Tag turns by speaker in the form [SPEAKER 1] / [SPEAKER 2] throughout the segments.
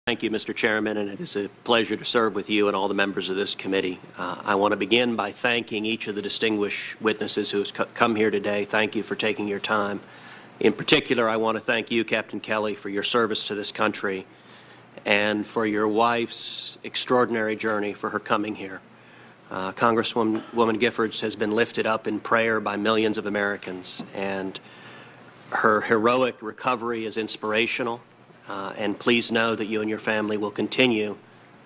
[SPEAKER 1] Thank you, Mr. Chairman, and it is a pleasure to serve with you and all the members of this committee. I want to begin by thanking each of the distinguished witnesses who have come here today. Thank you for taking your time. In particular, I want to thank you, Captain Kelly, for your service to this country and for your wife's extraordinary journey for her coming here. Congresswoman Giffords has been lifted up in prayer by millions of Americans, and her heroic recovery is inspirational. And please know that you and your family will continue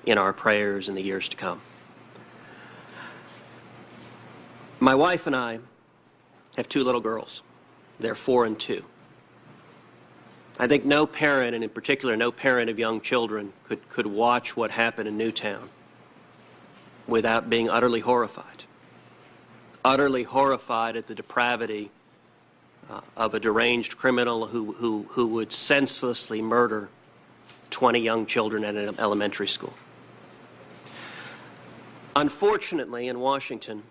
[SPEAKER 1] in our prayers in the years to come. My wife and I have two little girls. They're 4 and 2. I think no parent, and in particular no parent of young children, could watch what happened in Newtown without being utterly horrified. Utterly horrified at the depravity of a deranged criminal who would senselessly murder 20 young children at an elementary school. Unfortunately, in Washington,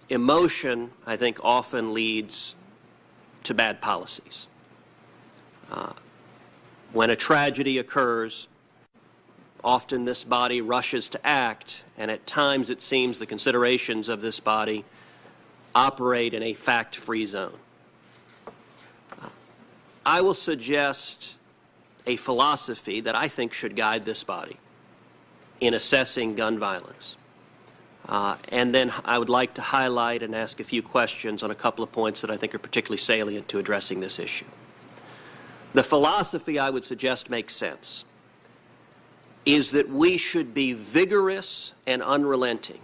[SPEAKER 1] emotion, I think, often leads to bad policies. When a tragedy occurs, often this body rushes to act, and at times it seems the considerations of this body operate in a fact-free zone. I will suggest a philosophy that I think should guide this body in assessing gun violence. And then I would like to highlight and ask a few questions on a couple of points that I think are particularly salient to addressing this issue. The philosophy I would suggest makes sense is that we should be vigorous and unrelenting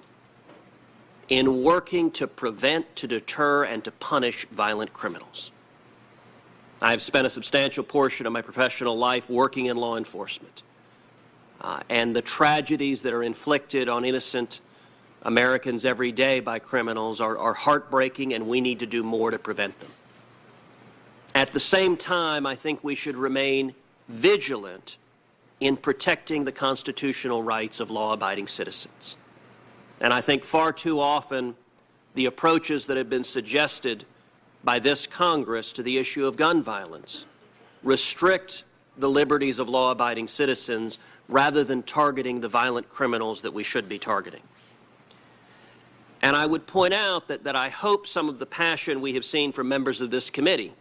[SPEAKER 1] in working to prevent, to deter, and to punish violent criminals. I have spent a substantial portion of my professional life working in law enforcement. And the tragedies that are inflicted on innocent Americans every day by criminals are heartbreaking, and we need to do more to prevent them. At the same time, I think we should remain vigilant in protecting the constitutional rights of law-abiding citizens. And I think far too often the approaches that have been suggested by this Congress to the issue of gun violence restrict the liberties of law-abiding citizens rather than targeting the violent criminals that we should be targeting. And I would point out that I hope some of the passion we have seen from members of this committee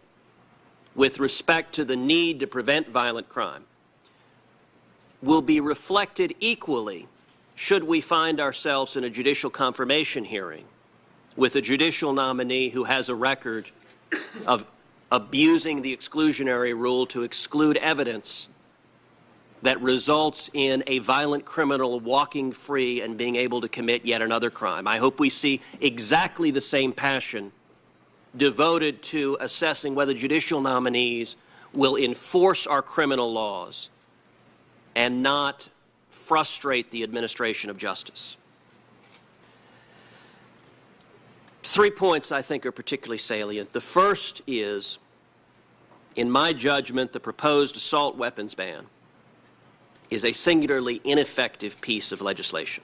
[SPEAKER 1] with respect to the need to prevent violent crime will be reflected equally should we find ourselves in a judicial confirmation hearing with a judicial nominee who has a record of abusing the exclusionary rule to exclude evidence that results in a violent criminal walking free and being able to commit yet another crime. I hope we see exactly the same passion devoted to assessing whether judicial nominees will enforce our criminal laws and not frustrate the administration of justice. 3 points I think are particularly salient. The first is, in my judgment, the proposed assault weapons ban is a singularly ineffective piece of legislation.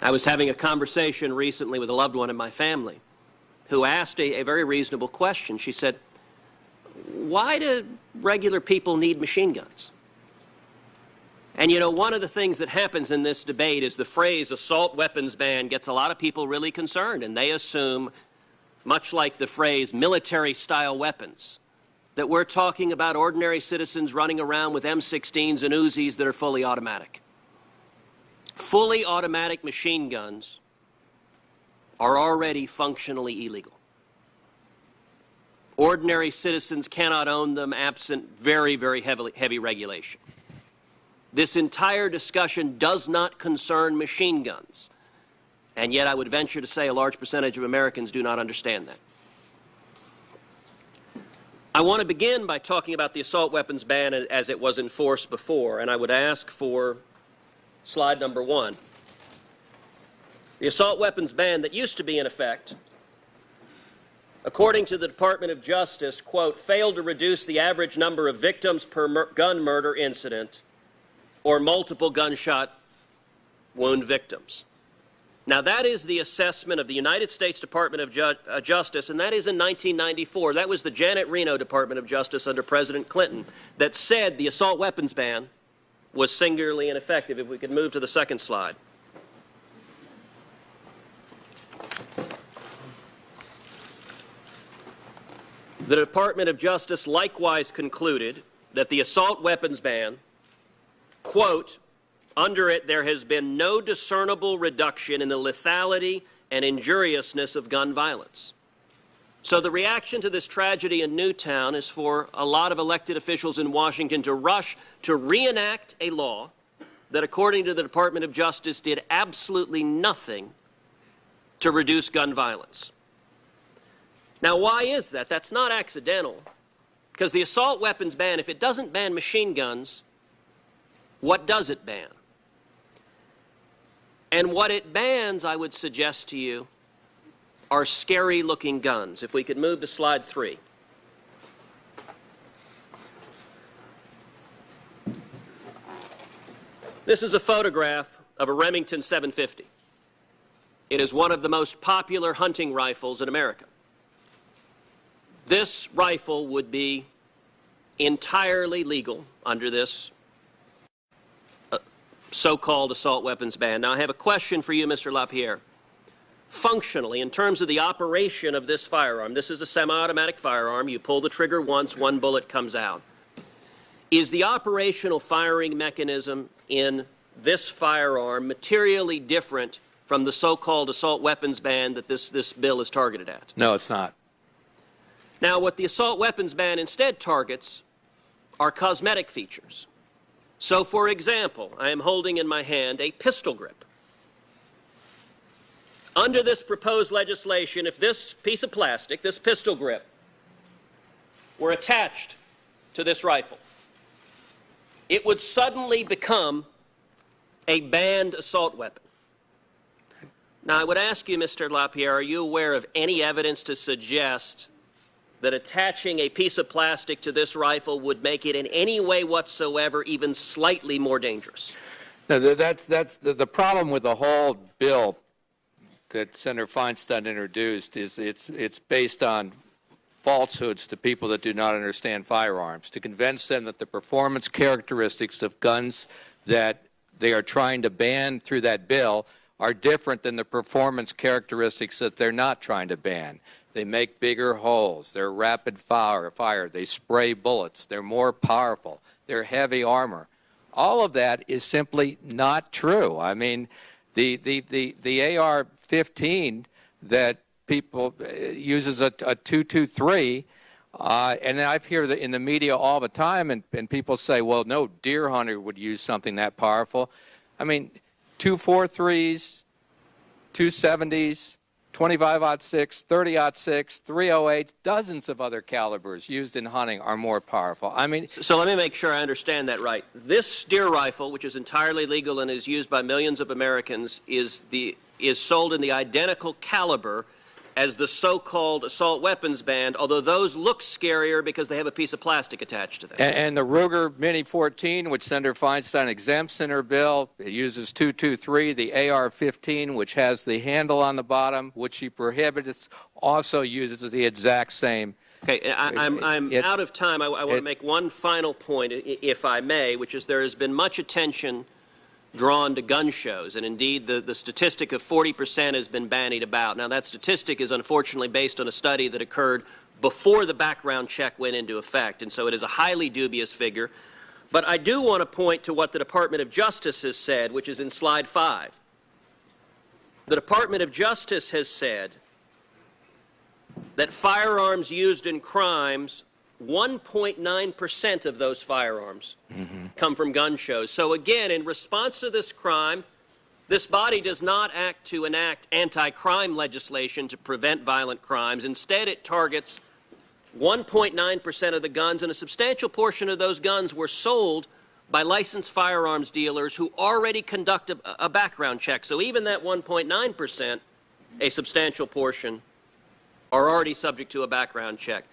[SPEAKER 1] I was having a conversation recently with a loved one in my family who asked a very reasonable question. She said, "Why do regular people need machine guns?" And you know, one of the things that happens in this debate is the phrase assault weapons ban gets a lot of people really concerned, and they assume, much like the phrase military-style weapons, that we're talking about ordinary citizens running around with M16s and Uzis that are fully automatic. Fully automatic machine guns are already functionally illegal. Ordinary citizens cannot own them absent very, very heavy regulation. This entire discussion does not concern machine guns, and yet I would venture to say a large percentage of Americans do not understand that. I want to begin by talking about the assault weapons ban as it was enforced before, and I would ask for slide number 1. The assault weapons ban that used to be in effect, according to the Department of Justice, quote, failed to reduce the average number of victims per gun murder incident or multiple gunshot wound victims. Now, that is the assessment of the United States Department of Justice, and that is in 1994. That was the Janet Reno Department of Justice under President Clinton that said the assault weapons ban was singularly ineffective. If we could move to the second slide. The Department of Justice likewise concluded that the assault weapons ban, quote, under it there has been no discernible reduction in the lethality and injuriousness of gun violence. So the reaction to this tragedy in Newtown is for a lot of elected officials in Washington to rush to reenact a law that, according to the Department of Justice, did absolutely nothing to reduce gun violence. Now, why is that? That's not accidental, because the assault weapons ban, if it doesn't ban machine guns, what does it ban? And what it bans, I would suggest to you, are scary-looking guns. If we could move to slide 3. This is a photograph of a Remington 750. It is one of the most popular hunting rifles in America. This rifle would be entirely legal under this so-called assault weapons ban. Now, I have a question for you, Mr. LaPierre. Functionally, in terms of the operation of this firearm, this is a semi-automatic firearm. You pull the trigger once, one bullet comes out. Is the operational firing mechanism in this firearm materially different from the so-called assault weapons ban that this bill is targeted at?
[SPEAKER 2] No, it's not.
[SPEAKER 1] Now, what the assault weapons ban instead targets are cosmetic features. So, for example, I am holding in my hand a pistol grip. Under this proposed legislation, if this piece of plastic, this pistol grip, were attached to this rifle, it would suddenly become a banned assault weapon. Now, I would ask you, Mr. LaPierre, are you aware of any evidence to suggest that attaching a piece of plastic to this rifle would make it in any way whatsoever even slightly more dangerous?
[SPEAKER 2] No, that's the problem with the whole bill that Senator Feinstein introduced is it's based on falsehoods to people that do not understand firearms, to convince them that the performance characteristics of guns that they are trying to ban through that bill are different than the performance characteristics that they're not trying to ban. They make bigger holes. They're rapid fire. They spray bullets. They're more powerful. They're heavy armor. All of that is simply not true. I mean, the AR-15 that people uses a 223, and I hear that in the media all the time, and people say, well, no deer hunter would use something that powerful. I mean, 243s, 270s, 25-06, 30-06, 308, dozens of other calibers used in hunting are more powerful. I mean,
[SPEAKER 1] so let me make sure I understand that right. This deer rifle, which is entirely legal and is used by millions of Americans, is sold in the identical caliber as the so-called assault weapons ban, although those look scarier because they have a piece of plastic attached to them.
[SPEAKER 2] And the Ruger Mini 14, which Senator Feinstein exempts in her bill, it uses 223. The AR-15, which has the handle on the bottom, which she prohibits, also uses the exact same.
[SPEAKER 1] Okay, I'm out of time. I want to make one final point, if I may, which is there has been much attention drawn to gun shows, and indeed the statistic of 40% has been bandied about. Now, that statistic is unfortunately based on a study that occurred before the background check went into effect, and so it is a highly dubious figure. But I do want to point to what the Department of Justice has said, which is in slide 5. The Department of Justice has said that firearms used in crimes, 1.9% of those firearms come from gun shows. So again, in response to this crime, this body does not act to enact anti-crime legislation to prevent violent crimes. Instead, it targets 1.9% of the guns, and a substantial portion of those guns were sold by licensed firearms dealers who already conduct a background check. So even that 1.9%, a substantial portion, are already subject to a background check.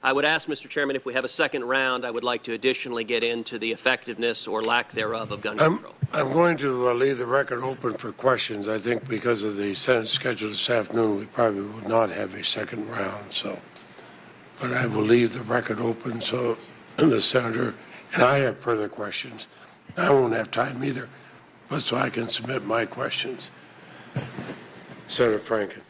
[SPEAKER 1] I would ask, Mr. Chairman, if we have a second round, I would like to additionally get into the effectiveness or lack thereof of gun control.
[SPEAKER 3] I'm going to leave the record open for questions. I think because of the Senate schedule this afternoon, we probably would not have a second round. So, but I will leave the record open so the senator and I have further questions. I won't have time either, but so I can submit my questions. Senator Franken.